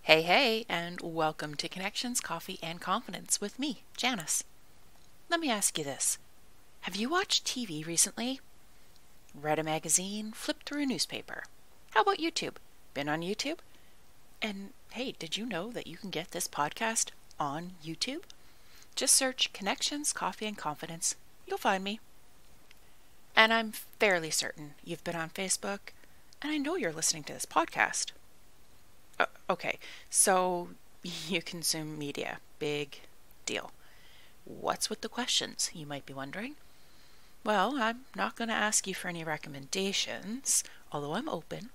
Hey, and welcome to Connections, Coffee, and Confidence with me, Janice. Let me ask you this. Have you watched TV recently? Read a magazine? Flipped through a newspaper? How about YouTube? Been on YouTube? And hey, did you know that you can get this podcast on YouTube? Just search Connections, Coffee, and Confidence. You'll find me. And I'm fairly certain you've been on Facebook, and I know you're listening to this podcast. Okay, so you consume media. Big deal. What's with the questions, you might be wondering? Well, I'm not going to ask you for any recommendations, although I'm open.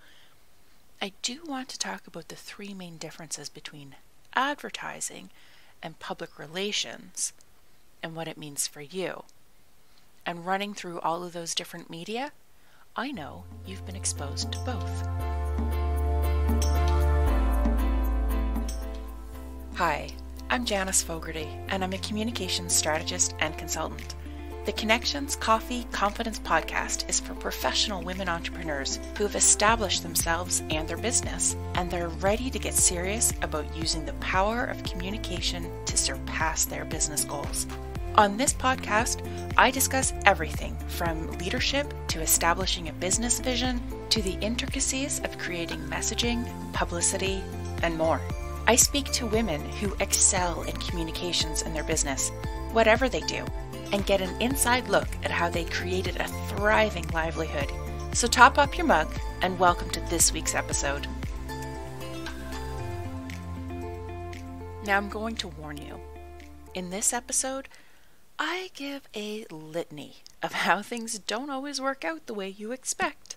I do want to talk about the three main differences between advertising and public relations and what it means for you. And running through all of those different media, I know you've been exposed to both. Hi, I'm Janice Fogarty, and I'm a communications strategist and consultant. The Connections, Coffee, Confidence podcast is for professional women entrepreneurs who have established themselves and their business, and they're ready to get serious about using the power of communication to surpass their business goals. On this podcast, I discuss everything from leadership to establishing a business vision to the intricacies of creating messaging, publicity, and more. I speak to women who excel in communications in their business, whatever they do, and get an inside look at how they created a thriving livelihood. So top up your mug and welcome to this week's episode. Now I'm going to warn you. In this episode, I give a litany of how things don't always work out the way you expect.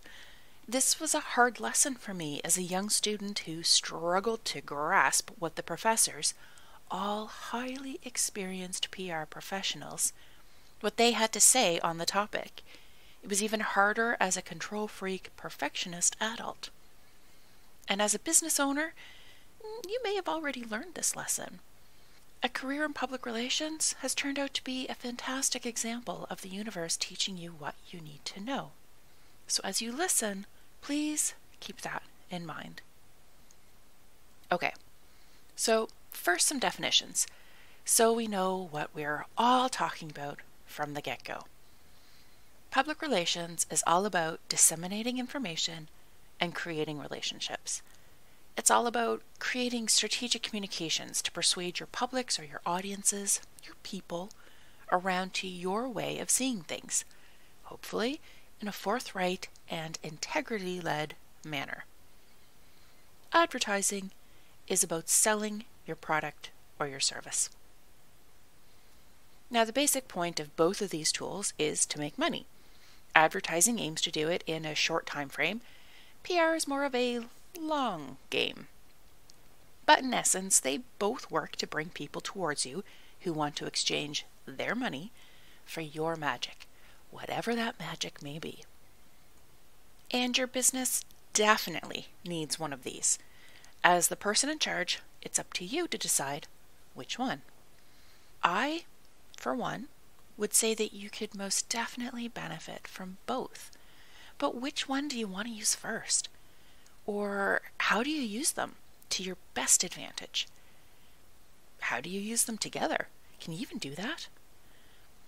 This was a hard lesson for me as a young student who struggled to grasp what the professors, all highly experienced PR professionals, what they had to say on the topic. It was even harder as a control freak, perfectionist adult. And as a business owner, you may have already learned this lesson. A career in public relations has turned out to be a fantastic example of the universe teaching you what you need to know. So as you listen, please keep that in mind. Okay, so first some definitions, so we know what we're all talking about from the get-go. Public relations is all about disseminating information and creating relationships. It's all about creating strategic communications to persuade your publics or your audiences, your people, around to your way of seeing things, hopefully in a forthright and integrity-led manner. Advertising is about selling your product or your service. Now, the basic point of both of these tools is to make money. Advertising aims to do it in a short time frame. PR is more of a long game. But in essence, they both work to bring people towards you who want to exchange their money for your magic, whatever that magic may be. And your business definitely needs one of these. As the person in charge, it's up to you to decide which one. I, for one, would say that you could most definitely benefit from both. But which one do you want to use first? Or how do you use them to your best advantage? How do you use them together? Can you even do that?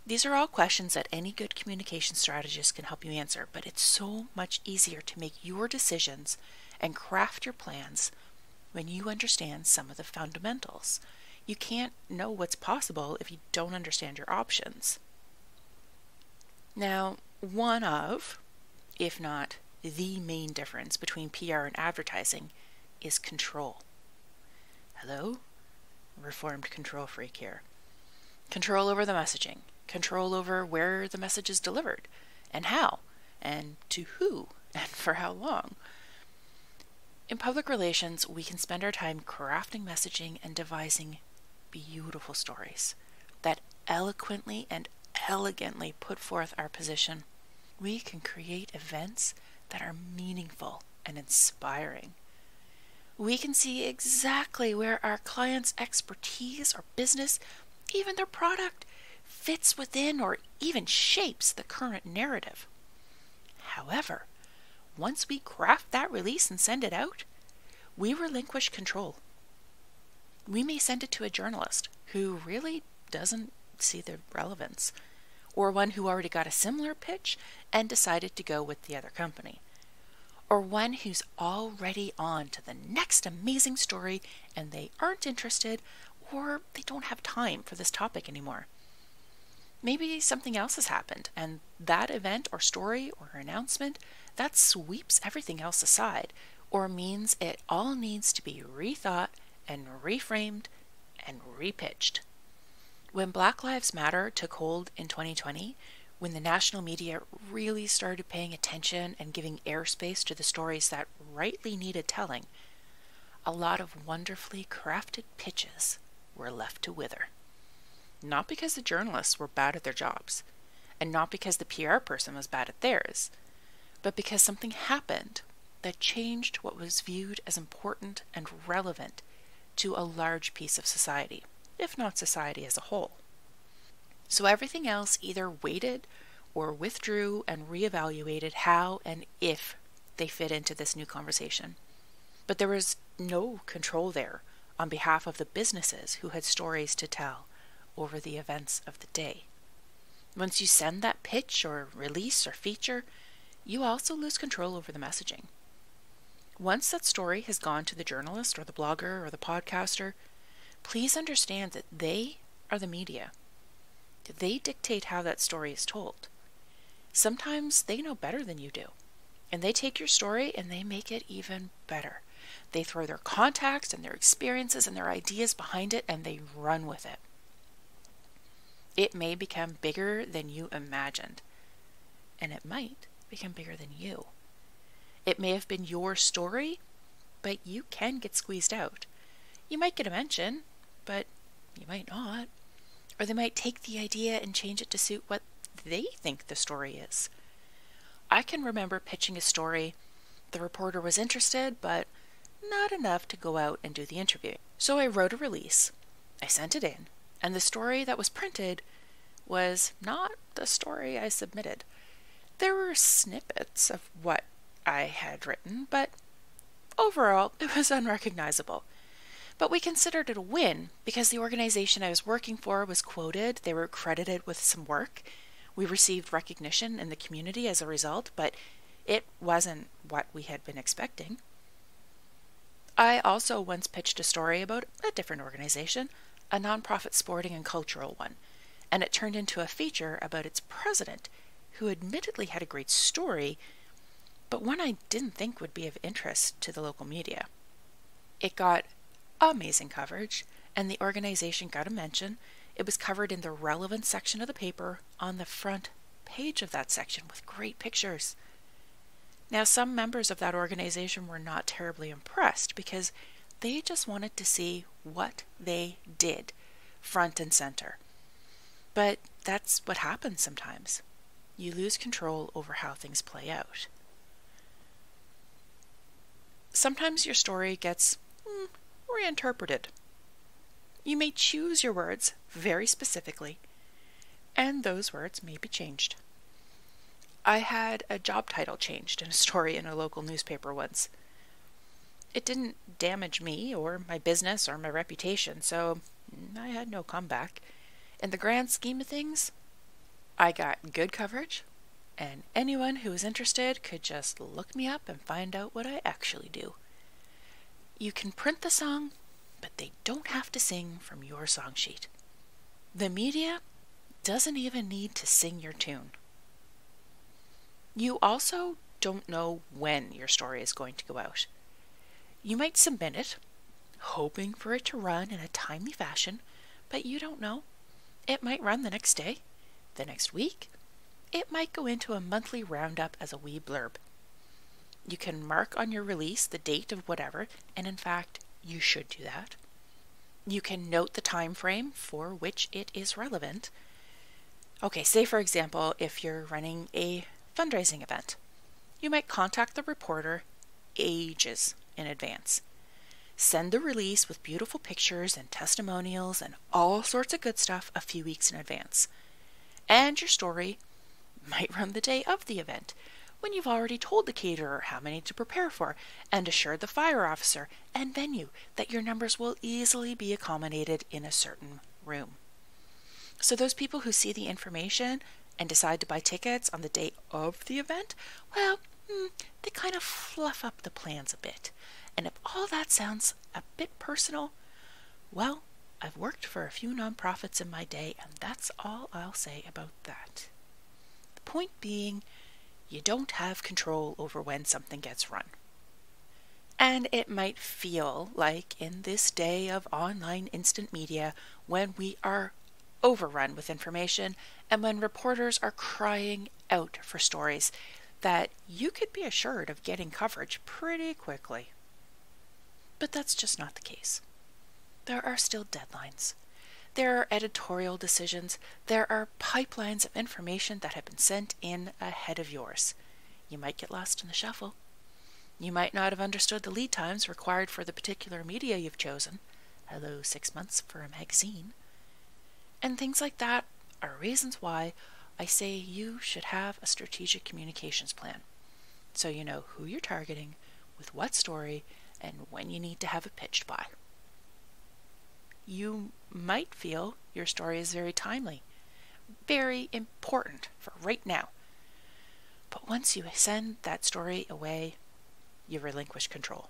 These are all questions that any good communication strategist can help you answer, but it's so much easier to make your decisions and craft your plans when you understand some of the fundamentals. You can't know what's possible if you don't understand your options. Now, one of, if not the main difference between PR and advertising is control. Hello? Reformed control freak here. Control over the messaging. Control over where the message is delivered, and how, and to who, and for how long. In public relations, we can spend our time crafting messaging and devising beautiful stories that eloquently and elegantly put forth our position. We can create events that are meaningful and inspiring. We can see exactly where our client's expertise or business, even their product, fits within or even shapes the current narrative. However, once we craft that release and send it out, we relinquish control. We may send it to a journalist who really doesn't see the relevance, or one who already got a similar pitch and decided to go with the other company, or one who's already on to the next amazing story and they aren't interested or they don't have time for this topic anymore. Maybe something else has happened and that event or story or announcement that sweeps everything else aside or means it all needs to be rethought and reframed and repitched. When Black Lives Matter took hold in 2020, when the national media really started paying attention and giving airspace to the stories that rightly needed telling, a lot of wonderfully crafted pitches were left to wither. Not because the journalists were bad at their jobs, and not because the PR person was bad at theirs, but because something happened that changed what was viewed as important and relevant to a large piece of society, if not society as a whole. So everything else either waited or withdrew and reevaluated how and if they fit into this new conversation. But there was no control there on behalf of the businesses who had stories to tell over the events of the day. Once you send that pitch or release or feature, you also lose control over the messaging. Once that story has gone to the journalist or the blogger or the podcaster, please understand that they are the media. They dictate how that story is told. Sometimes they know better than you do, and they take your story and they make it even better. They throw their context and their experiences and their ideas behind it and they run with it. It may become bigger than you imagined, and it might become bigger than you. It may have been your story, but you can get squeezed out. You might get a mention, but you might not. Or they might take the idea and change it to suit what they think the story is. I can remember pitching a story. The reporter was interested, but not enough to go out and do the interview. So I wrote a release. I sent it in, and the story that was printed was not the story I submitted. There were snippets of what I had written, but overall it was unrecognizable. But we considered it a win because the organization I was working for was quoted, they were credited with some work. We received recognition in the community as a result, but it wasn't what we had been expecting. I also once pitched a story about a different organization, a nonprofit sporting and cultural one, and it turned into a feature about its president, who admittedly had a great story, but one I didn't think would be of interest to the local media. It got amazing coverage, and the organization got a mention. It was covered in the relevant section of the paper on the front page of that section with great pictures. Now, some members of that organization were not terribly impressed because they just wanted to see what they did front and center. But that's what happens sometimes. You lose control over how things play out. Sometimes your story gets reinterpreted. You may choose your words very specifically, and those words may be changed. I had a job title changed in a story in a local newspaper once. It didn't damage me or my business or my reputation, so I had no comeback. In the grand scheme of things, I got good coverage, and anyone who was interested could just look me up and find out what I actually do. You can print the song, but they don't have to sing from your song sheet. The media doesn't even need to sing your tune. You also don't know when your story is going to go out. You might submit it, hoping for it to run in a timely fashion, but you don't know. It might run the next day, the next week. It might go into a monthly roundup as a wee blurb. You can mark on your release the date of whatever, and in fact, you should do that. You can note the time frame for which it is relevant. Okay, say for example, if you're running a fundraising event, you might contact the reporter ages in advance. Send the release with beautiful pictures and testimonials and all sorts of good stuff a few weeks in advance. And your story might run the day of the event, when you've already told the caterer how many to prepare for and assured the fire officer and venue that your numbers will easily be accommodated in a certain room. So those people who see the information and decide to buy tickets on the day of the event, well, they kind of fluff up the plans a bit. And if all that sounds a bit personal, well, I've worked for a few nonprofits in my day, and that's all I'll say about that. The point being, you don't have control over when something gets run. And it might feel like in this day of online instant media, when we are overrun with information and when reporters are crying out for stories, that you could be assured of getting coverage pretty quickly. But that's just not the case. There are still deadlines. There are editorial decisions. There are pipelines of information that have been sent in ahead of yours. You might get lost in the shuffle. You might not have understood the lead times required for the particular media you've chosen. Hello, 6 months for a magazine. And things like that are reasons why I say you should have a strategic communications plan. So you know who you're targeting, with what story, and when you need to have it pitched by. You might feel your story is very timely, very important for right now. But once you send that story away, you relinquish control.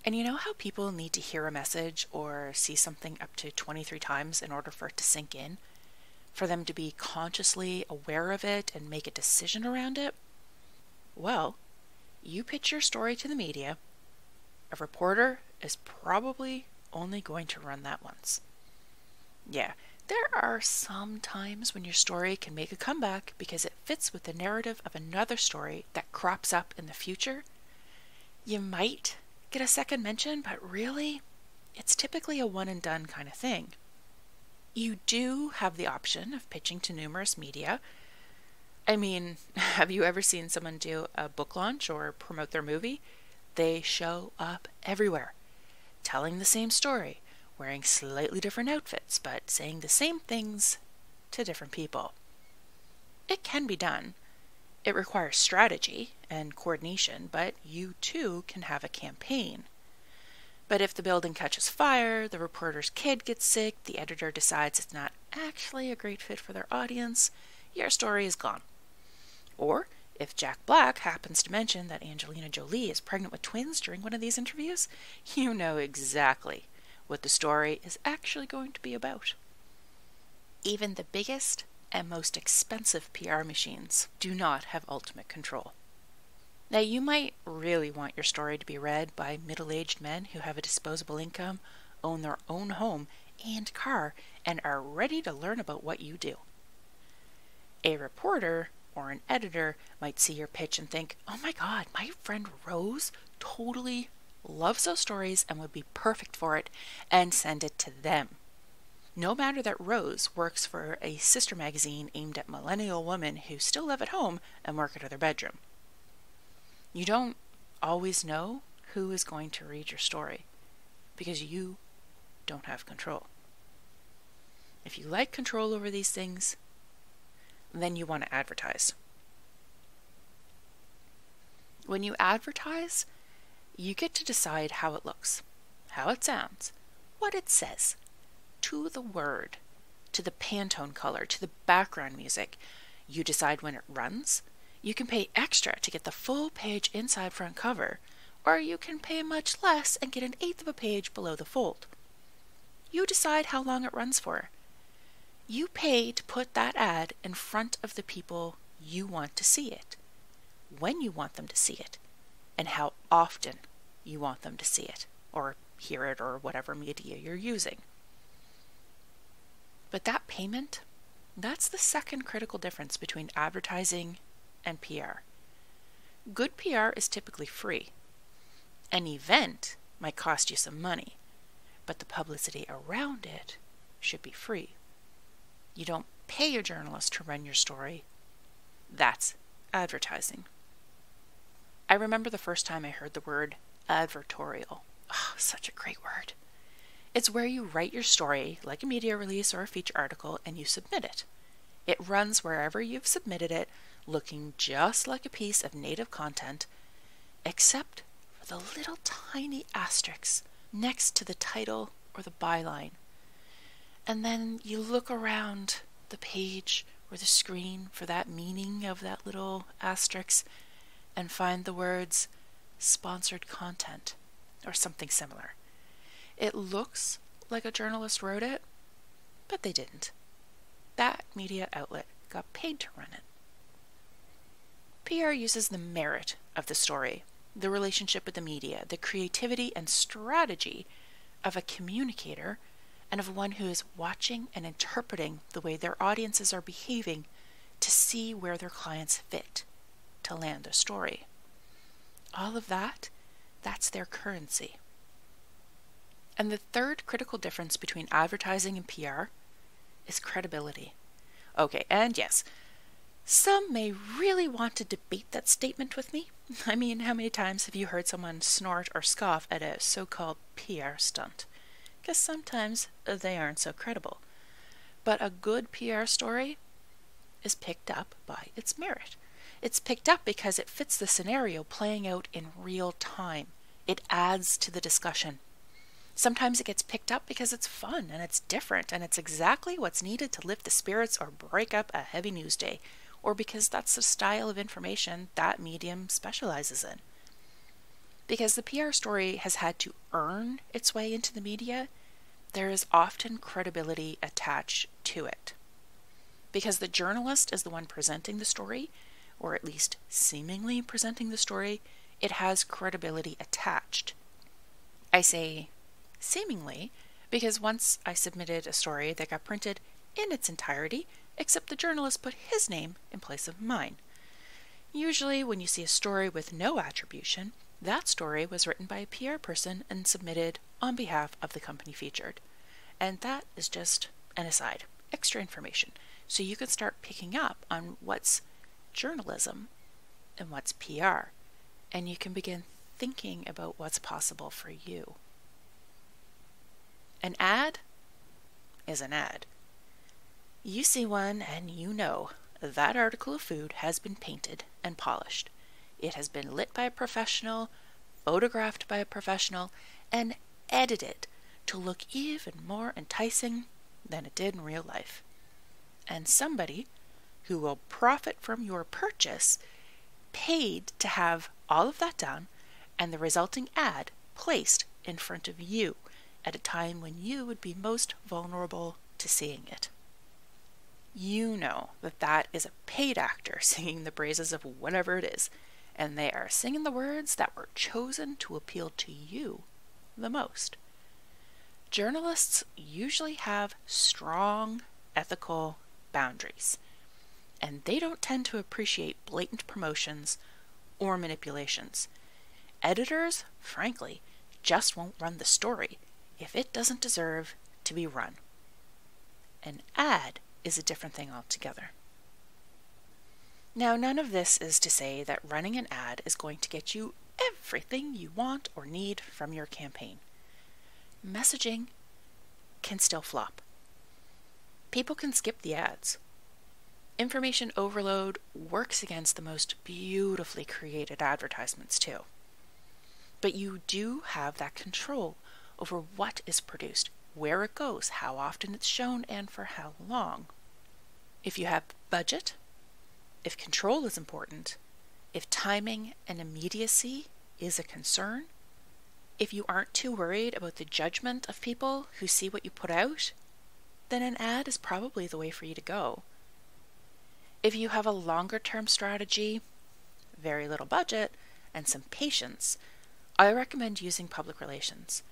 And you know how people need to hear a message or see something up to 23 times in order for it to sink in? For them to be consciously aware of it and make a decision around it? Well, you pitch your story to the media, a reporter is probably only going to run that once. Yeah, there are some times when your story can make a comeback because it fits with the narrative of another story that crops up in the future. You might get a second mention, but really, it's typically a one and done kind of thing. You do have the option of pitching to numerous media. I mean, have you ever seen someone do a book launch or promote their movie? They show up everywhere, telling the same story, wearing slightly different outfits, but saying the same things to different people. It can be done. It requires strategy and coordination, but you too can have a campaign. But if the building catches fire, the reporter's kid gets sick, the editor decides it's not actually a great fit for their audience, your story is gone. Or if Jack Black happens to mention that Angelina Jolie is pregnant with twins during one of these interviews, you know exactly what the story is actually going to be about. Even the biggest and most expensive PR machines do not have ultimate control. Now, you might really want your story to be read by middle-aged men who have a disposable income, own their own home and car, and are ready to learn about what you do. A reporter or an editor might see your pitch and think, oh my God, my friend Rose totally loves those stories and would be perfect for it, and send it to them. No matter that Rose works for a sister magazine aimed at millennial women who still live at home and work out of their bedroom. You don't always know who is going to read your story because you don't have control. If you like control over these things, then you want to advertise. When you advertise, you get to decide how it looks, how it sounds, what it says, to the word, to the Pantone color, to the background music. You decide when it runs. You can pay extra to get the full page inside front cover, or you can pay much less and get an eighth of a page below the fold. You decide how long it runs for. You pay to put that ad in front of the people you want to see it, when you want them to see it, and how often you want them to see it, or hear it, or whatever media you're using. But that payment, that's the second critical difference between advertising and PR. Good PR is typically free. An event might cost you some money, but the publicity around it should be free. You don't pay a journalist to run your story. That's advertising. I remember the first time I heard the word advertorial. Oh, such a great word. It's where you write your story like a media release or a feature article and you submit it. It runs wherever you've submitted it, looking just like a piece of native content, except for the little tiny asterisks next to the title or the byline. And then you look around the page or the screen for that meaning of that little asterisk and find the words sponsored content or something similar. It looks like a journalist wrote it, but they didn't. That media outlet got paid to run it. PR uses the merit of the story, the relationship with the media, the creativity and strategy of a communicator and of one who is watching and interpreting the way their audiences are behaving to see where their clients fit to land a story. All of that's their currency. And the third critical difference between advertising and PR is credibility. Okay, and yes, some may really want to debate that statement with me. I mean, how many times have you heard someone snort or scoff at a so-called PR stunt? Because sometimes they aren't so credible. But a good PR story is picked up by its merit. It's picked up because it fits the scenario playing out in real time. It adds to the discussion. Sometimes it gets picked up because it's fun and it's different and it's exactly what's needed to lift the spirits or break up a heavy news day, or because that's the style of information that medium specializes in. Because the PR story has had to earn its way into the media, there is often credibility attached to it. Because the journalist is the one presenting the story, or at least seemingly presenting the story, it has credibility attached. I say seemingly because once I submitted a story that got printed in its entirety, except the journalist put his name in place of mine. Usually when you see a story with no attribution, that story was written by a PR person and submitted on behalf of the company featured. And that is just an aside, extra information, so you can start picking up on what's journalism and what's PR, and you can begin thinking about what's possible for you. An ad is an ad. You see one and you know that article of food has been painted and polished. It has been lit by a professional, photographed by a professional, and edited to look even more enticing than it did in real life. And somebody who will profit from your purchase paid to have all of that done and the resulting ad placed in front of you at a time when you would be most vulnerable to seeing it. You know that that is a paid actor singing the praises of whatever it is, and they are singing the words that were chosen to appeal to you the most. Journalists usually have strong ethical boundaries, and they don't tend to appreciate blatant promotions or manipulations. Editors, frankly, just won't run the story if it doesn't deserve to be run. An ad is a different thing altogether. Now, none of this is to say that running an ad is going to get you everything you want or need from your campaign. Messaging can still flop. People can skip the ads. Information overload works against the most beautifully created advertisements too. But you do have that control over what is produced, where it goes, how often it's shown, and for how long. If you have budget, if control is important, if timing and immediacy is a concern, if you aren't too worried about the judgment of people who see what you put out, then an ad is probably the way for you to go. If you have a longer-term strategy, very little budget, and some patience, I recommend using public relations.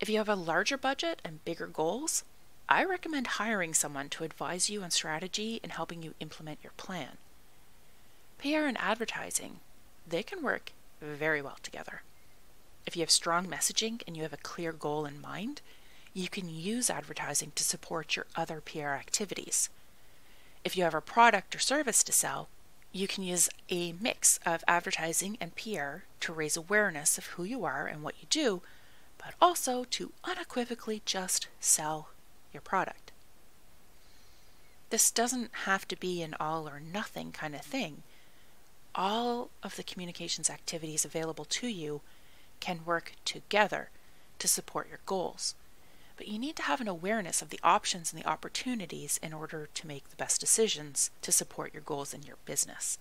If you have a larger budget and bigger goals, I recommend hiring someone to advise you on strategy and helping you implement your plan. PR and advertising, they can work very well together. If you have strong messaging and you have a clear goal in mind, you can use advertising to support your other PR activities. If you have a product or service to sell, you can use a mix of advertising and PR to raise awareness of who you are and what you do, but also to unequivocally just sell your product. This doesn't have to be an all or nothing kind of thing. All of the communications activities available to you can work together to support your goals. But you need to have an awareness of the options and the opportunities in order to make the best decisions to support your goals in your business.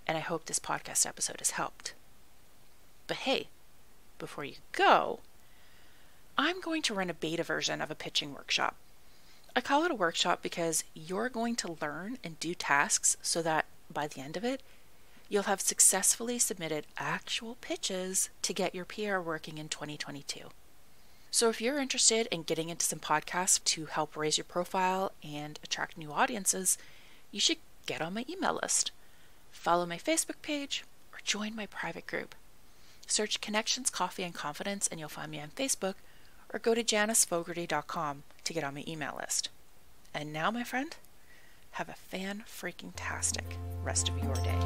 And I hope this podcast episode has helped. But hey, before you go, I'm going to run a beta version of a pitching workshop. I call it a workshop because you're going to learn and do tasks so that by the end of it, you'll have successfully submitted actual pitches to get your PR working in 2022. So if you're interested in getting into some podcasts to help raise your profile and attract new audiences, you should get on my email list, follow my Facebook page, or join my private group. Search Connections, Coffee, and Confidence and you'll find me on Facebook, or go to janisfogarty.com to get on my email list. And now, my friend, have a fan-freaking-tastic rest of your day.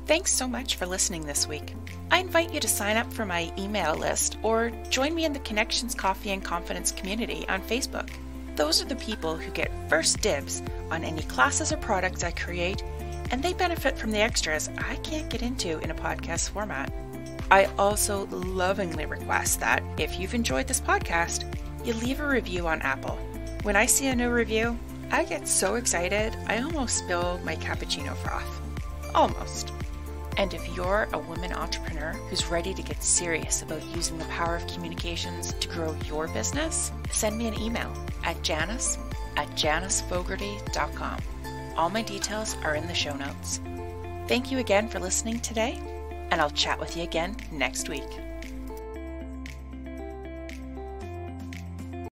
Thanks so much for listening this week. I invite you to sign up for my email list or join me in the Connections, Coffee, and Confidence community on Facebook. Those are the people who get first dibs on any classes or products I create, and they benefit from the extras I can't get into in a podcast format. I also lovingly request that if you've enjoyed this podcast, you leave a review on Apple. When I see a new review, I get so excited I almost spill my cappuccino froth. Almost. And if you're a woman entrepreneur who's ready to get serious about using the power of communications to grow your business, send me an email at janisfogarty.com. All my details are in the show notes. Thank you again for listening today, and I'll chat with you again next week.